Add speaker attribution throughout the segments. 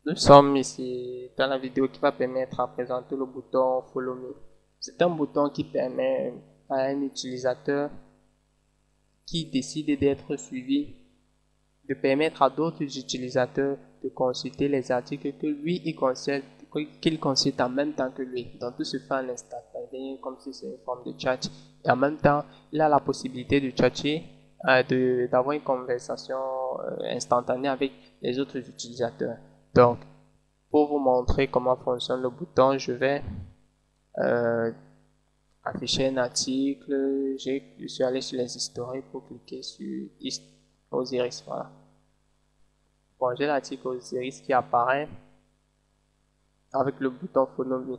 Speaker 1: Nous sommes ici dans la vidéo qui va permettre à présenter le bouton Follow Me. C'est un bouton qui permet à un utilisateur qui décide d'être suivi de permettre à d'autres utilisateurs de consulter les articles que lui qu'il consulte en même temps que lui. Donc tout se fait en instantané comme si c'est une forme de chat. Et en même temps, il a la possibilité de chatter, d'avoir une conversation instantanée avec les autres utilisateurs. Donc pour vous montrer comment fonctionne le bouton, je vais euh, afficher un article. Je suis allé sur les historiques pour cliquer sur Osiris. Voilà. Bon, j'ai l'article Osiris qui apparaît avec le bouton Follow Me.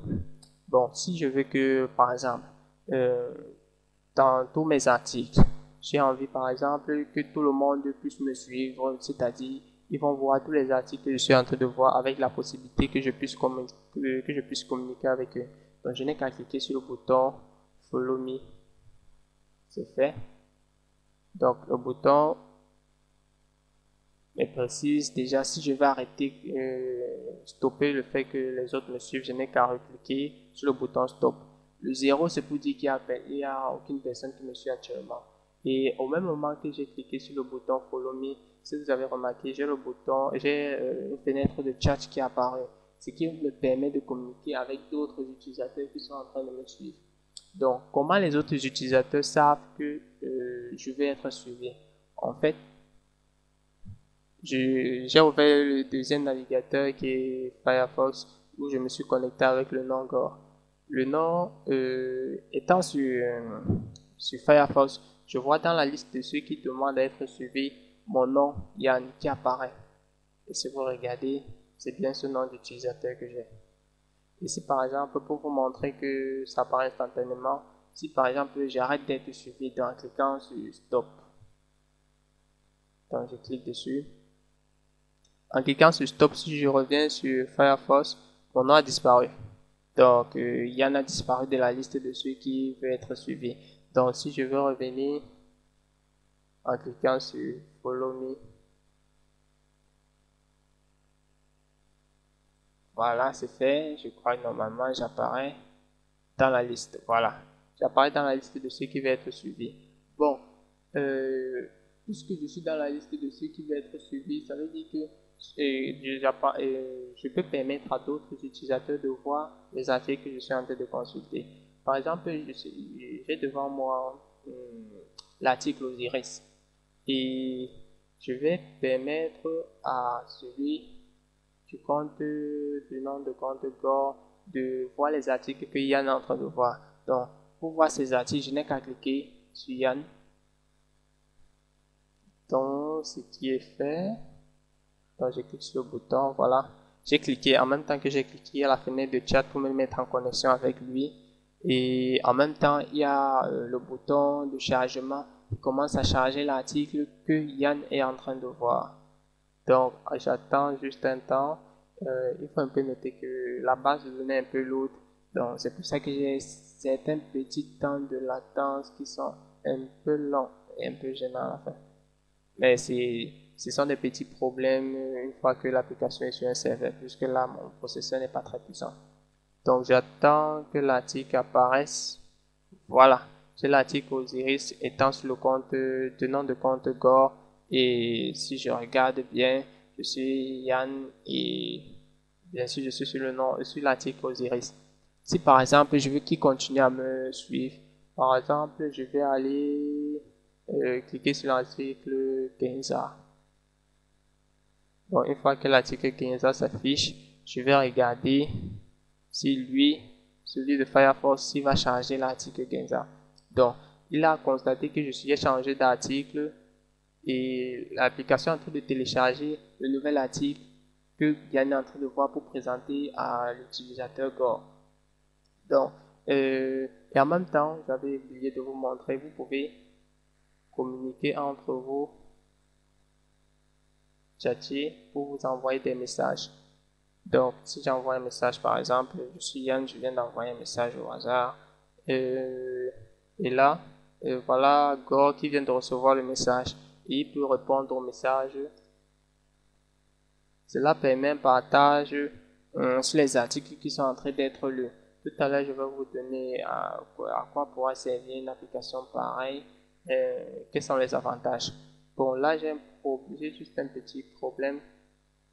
Speaker 1: Bon, si je veux que, par exemple, euh, dans tous mes articles, j'ai envie, par exemple, que tout le monde puisse me suivre, c'est-à-dire, ils vont voir tous les articles que je suis en train de voir avec la possibilité que je puisse communiquer avec eux. Donc, je n'ai qu'à cliquer sur le bouton Follow Me. C'est fait. Donc, le bouton me précise déjà si je vais arrêter, stopper le fait que les autres me suivent, je n'ai qu'à recliquer sur le bouton stop. Le 0 c'est pour dire qu'il n'y a aucune personne qui me suit actuellement. Et au même moment que j'ai cliqué sur le bouton Follow Me, si vous avez remarqué, j'ai une fenêtre de chat qui apparaît, ce qui me permet de communiquer avec d'autres utilisateurs qui sont en train de me suivre. Donc, comment les autres utilisateurs savent que je vais être suivi? En fait, j'ai ouvert le deuxième navigateur qui est Firefox où je me suis connecté avec le nom Gore. Le nom étant sur Firefox, je vois dans la liste de ceux qui demandent à être suivis mon nom Yann qui apparaît. Et si vous regardez, c'est bien ce nom d'utilisateur que j'ai. Ici par exemple, pour vous montrer que ça apparaît instantanément, si par exemple j'arrête d'être suivi en cliquant sur Stop, donc je clique dessus. En cliquant sur Stop, si je reviens sur Firefox, mon nom a disparu. Donc, Yann a disparu de la liste de ceux qui veulent être suivis. Donc, si je veux revenir en cliquant sur Follow Me, voilà, c'est fait. Je crois que normalement, j'apparais dans la liste. Voilà, j'apparais dans la liste de ceux qui veulent être suivis. Bon, euh, puisque je suis dans la liste de ceux qui veulent être suivis, ça veut dire que je peux permettre à d'autres utilisateurs de voir les articles que je suis en train de consulter. Par exemple, j'ai devant moi l'article Osiris et je vais permettre à celui du nom de compte Gore de voir les articles que Yann est en train de voir. Donc, pour voir ces articles, je n'ai qu'à cliquer sur Yann. Donc, ce qui est fait, donc je clique sur le bouton, voilà. J'ai cliqué, en même temps que j'ai cliqué à la fenêtre de chat pour me mettre en connexion avec lui. Et en même temps, il y a le bouton de chargement qui commence à charger l'article que Yann est en train de voir. Donc, j'attends juste un temps. Il faut un peu noter que la base de données est un peu lourde. Donc, c'est pour ça que j'ai certains petits temps de latence qui sont un peu longs et un peu gênants à la fin. Mais ce sont des petits problèmes une fois que l'application est sur un serveur, puisque là, mon processeur n'est pas très puissant. Donc, j'attends que l'article apparaisse. Voilà, j'ai l'article Osiris étant sur le compte, de nom de compte Gore. Et si je regarde bien, je suis Yann et bien sûr, je suis sur le nom, sur l'article Osiris. Si par exemple, je veux qu'il continue à me suivre, par exemple, je vais aller cliquer sur l'article Kenza. Bon, une fois que l'article Kenza s'affiche, je vais regarder si lui, celui de Firefox, s'il va charger l'article Kenza. Donc, il a constaté que j'ai changé d'article et l'application est en train de télécharger le nouvel article que Yann est en train de voir pour présenter à l'utilisateur Gore. Donc, et en même temps, j'avais oublié de vous montrer, vous pouvez communiquer entre vous, chatter pour vous envoyer des messages. Donc, si j'envoie un message, par exemple, je suis Yann, je viens d'envoyer un message au hasard. Et là, voilà Gore qui vient de recevoir le message. Et il peut répondre au message Cela permet un partage sur les articles qui sont en train d'être lus. Tout à l'heure, je vais vous donner à quoi pourra servir une application pareille, quels sont les avantages. Bon, là, j'ai juste un petit problème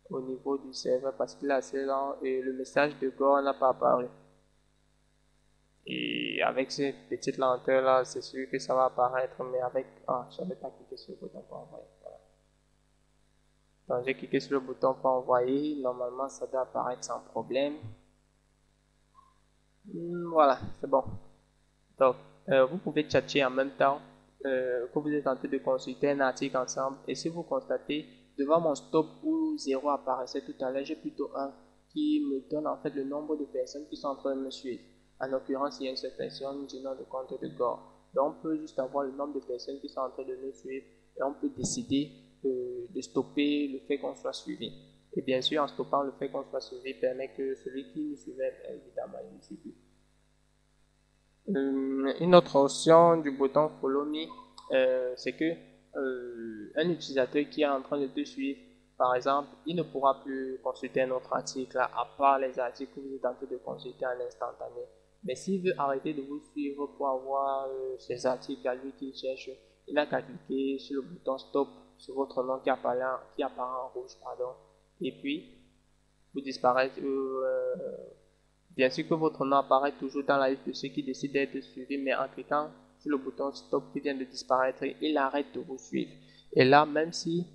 Speaker 1: au niveau du serveur parce qu'il est assez lent et le message de Go n'a pas apparu. Et avec cette petite lenteur là, c'est sûr que ça va apparaître, mais avec... Ah, je n'avais pas cliqué sur le bouton pour envoyer. Voilà. Donc j'ai cliqué sur le bouton pour envoyer, normalement ça doit apparaître sans problème. Voilà, c'est bon. Donc, vous pouvez chatter en même temps que vous êtes en train de consulter un article ensemble. Et si vous constatez, devant mon stop où 0 apparaissait tout à l'heure, j'ai plutôt un qui me donne en fait le nombre de personnes qui sont en train de me suivre. En l'occurrence, il y a une seule personne du nom de compte de Gore. Donc, on peut juste avoir le nombre de personnes qui sont en train de nous suivre et on peut décider de stopper le fait qu'on soit suivi. Et bien sûr, en stoppant le fait qu'on soit suivi, permet que celui qui nous suivait, évidemment, il nous suit plus. Une autre option du bouton Follow Me, c'est que un utilisateur qui est en train de te suivre, par exemple, il ne pourra plus consulter un autre article à part les articles que vous êtes en train de consulter en instantané. Mais s'il veut arrêter de vous suivre pour avoir ces articles à lui qu'il cherche, il n'a qu'à cliquer sur le bouton Stop sur votre nom qui apparaît en rouge, pardon, et puis vous disparaissez. Bien sûr que votre nom apparaît toujours dans la liste de ceux qui décident d'être suivis, mais en cliquant sur le bouton Stop qui vient de disparaître, il arrête de vous suivre. Et là, même si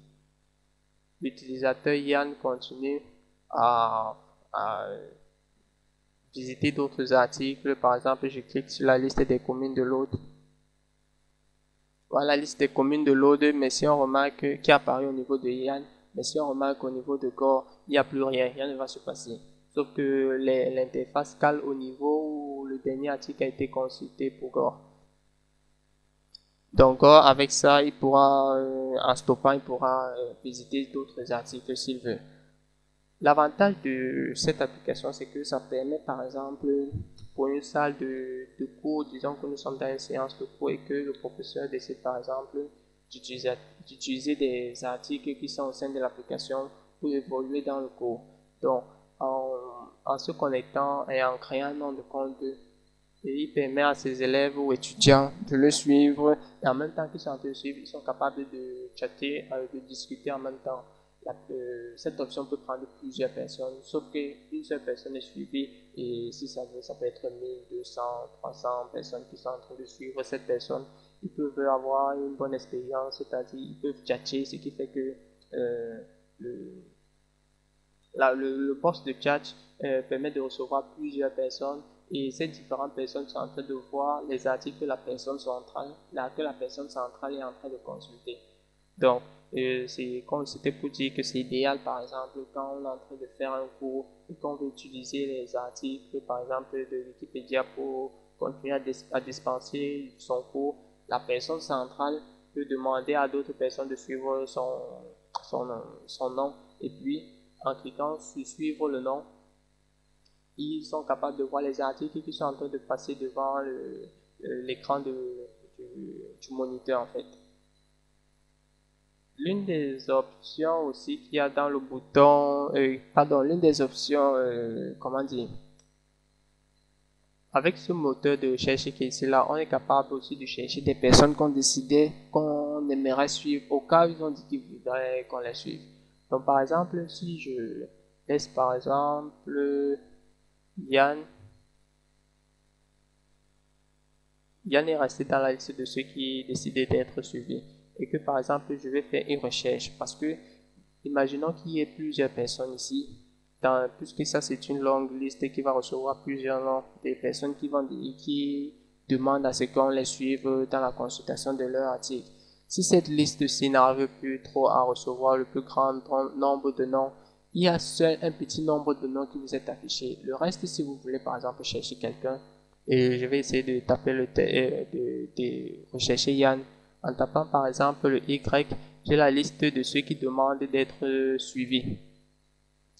Speaker 1: l'utilisateur Yann continue à visiter d'autres articles, par exemple, je clique sur la liste des communes de l'autre. Voilà la liste des communes de l'autre, mais si on remarque qui apparaît au niveau de Yann, mais si on remarque au niveau de Gore, il n'y a plus rien, rien ne va se passer. Sauf que l'interface cale au niveau où le dernier article a été consulté pour Gore. Donc Gore, avec ça, il pourra, en stoppant, il pourra visiter d'autres articles s'il veut. L'avantage de cette application, c'est que ça permet, par exemple, pour une salle de cours, disons que nous sommes dans une séance de cours et que le professeur décide, par exemple, d'utiliser des articles qui sont au sein de l'application pour évoluer dans le cours. Donc, en se connectant et en créant un nom de compte, il permet à ses élèves ou étudiants de le suivre et en même temps qu'ils sont en train de suivre, ils sont capables de chatter, de discuter en même temps. Cette option peut prendre plusieurs personnes, sauf qu'une seule personne est suivie et si ça veut, ça peut être 1200, 300 personnes qui sont en train de suivre cette personne. Ils peuvent avoir une bonne expérience, c'est-à-dire ils peuvent chatter, ce qui fait que le poste de chat permet de recevoir plusieurs personnes et ces différentes personnes sont en train de voir les articles que la personne centrale est en train de consulter. Donc, c'était pour dire que c'est idéal, par exemple, quand on est en train de faire un cours et qu'on veut utiliser les articles, par exemple, de Wikipédia pour continuer à dispenser son cours, la personne centrale peut demander à d'autres personnes de suivre son nom et puis, en cliquant sur suivre le nom, ils sont capables de voir les articles qui sont en train de passer devant l'écran du moniteur en fait. L'une des options aussi qu'il y a dans le bouton, l'une des options, comment dire, avec ce moteur de recherche qui est ici là, on est capable aussi de chercher des personnes qu'on décidait qu'on aimerait suivre au cas où ils ont dit qu'ils voudraient qu'on les suive. Donc par exemple, si je laisse par exemple Yann est resté dans la liste de ceux qui décidaient d'être suivis. Et que par exemple, je vais faire une recherche parce que, imaginons qu'il y ait plusieurs personnes ici, puisque ça c'est une longue liste qui va recevoir plusieurs noms des personnes qui demandent à ce qu'on les suive dans la consultation de leur article. Si cette liste-ci n'arrive plus trop à recevoir le plus grand nombre de noms, il y a seul un petit nombre de noms qui vous est affiché. Le reste, si vous voulez par exemple chercher quelqu'un, et je vais essayer de taper de rechercher Yann. En tapant par exemple le Y, j'ai la liste de ceux qui demandent d'être suivis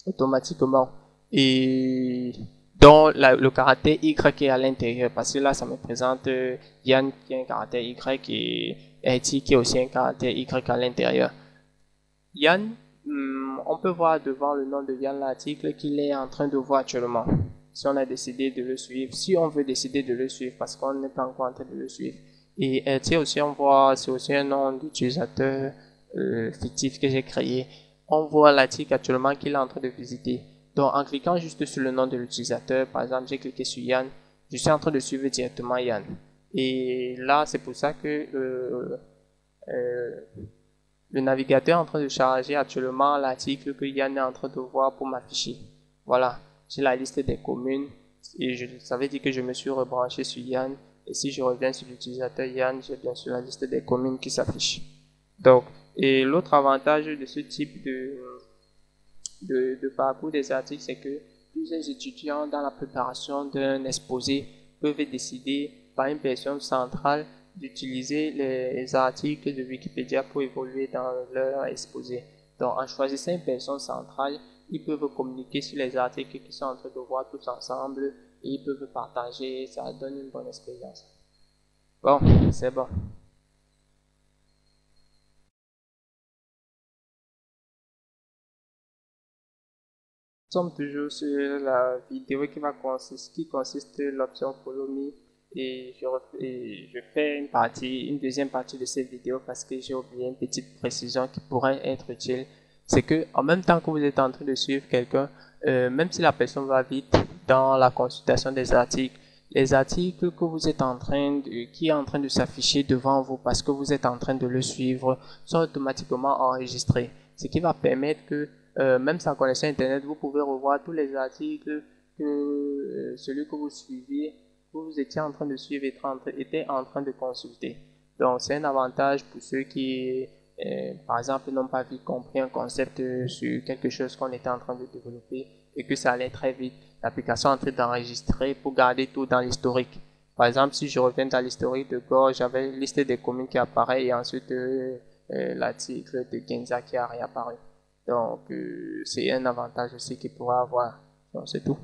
Speaker 1: automatiquement. Et dont le caractère Y est à l'intérieur. Parce que là, ça me présente Yann qui a un caractère Y et Eti qui a aussi un caractère Y à l'intérieur. Yann, on peut voir devant le nom de Yann l'article qu'il est en train de voir actuellement. Si on a décidé de le suivre, si on veut décider de le suivre parce qu'on n'est pas encore en train de le suivre. Et RT aussi, on voit, c'est aussi un nom d'utilisateur fictif que j'ai créé. On voit l'article actuellement qu'il est en train de visiter. Donc en cliquant juste sur le nom de l'utilisateur, par exemple j'ai cliqué sur Yann, je suis en train de suivre directement Yann. Et là c'est pour ça que le navigateur est en train de charger actuellement l'article que Yann est en train de voir pour m'afficher. Voilà, j'ai la liste des communes et ça veut dire que je me suis rebranché sur Yann. Et si je reviens sur l'utilisateur Yann, j'ai bien sûr la liste des communes qui s'affiche. Donc, et l'autre avantage de ce type de parcours des articles, c'est que plusieurs étudiants dans la préparation d'un exposé peuvent décider par une personne centrale d'utiliser les articles de Wikipédia pour évoluer dans leur exposé. Donc en choisissant une personne centrale, ils peuvent communiquer sur les articles qu'ils sont en train de voir tous ensemble et ils peuvent partager, ça donne une bonne expérience. Bon, c'est bon. Nous sommes toujours sur la vidéo qui consiste l'option Follow Me et je fais une deuxième partie de cette vidéo parce que j'ai oublié une petite précision qui pourrait être utile. C'est que en même temps que vous êtes en train de suivre quelqu'un, même si la personne va vite dans la consultation des articles, les articles que vous êtes qui est en train de s'afficher devant vous parce que vous êtes en train de le suivre sont automatiquement enregistrés. Ce qui va permettre que même sans connexion internet, vous pouvez revoir tous les articles que celui que vous suiviez, vous étiez en train de suivre était en train de consulter. Donc c'est un avantage pour ceux qui, par exemple, n'ont pas compris un concept sur quelque chose qu'on était en train de développer et que ça allait très vite. L'application est en train d'enregistrer pour garder tout dans l'historique. Par exemple, si je reviens dans l'historique de Go, j'avais une liste des communes qui apparaît et ensuite l'article de Genza qui a réapparu. Donc, c'est un avantage aussi qu'il pourra avoir. Donc, c'est tout.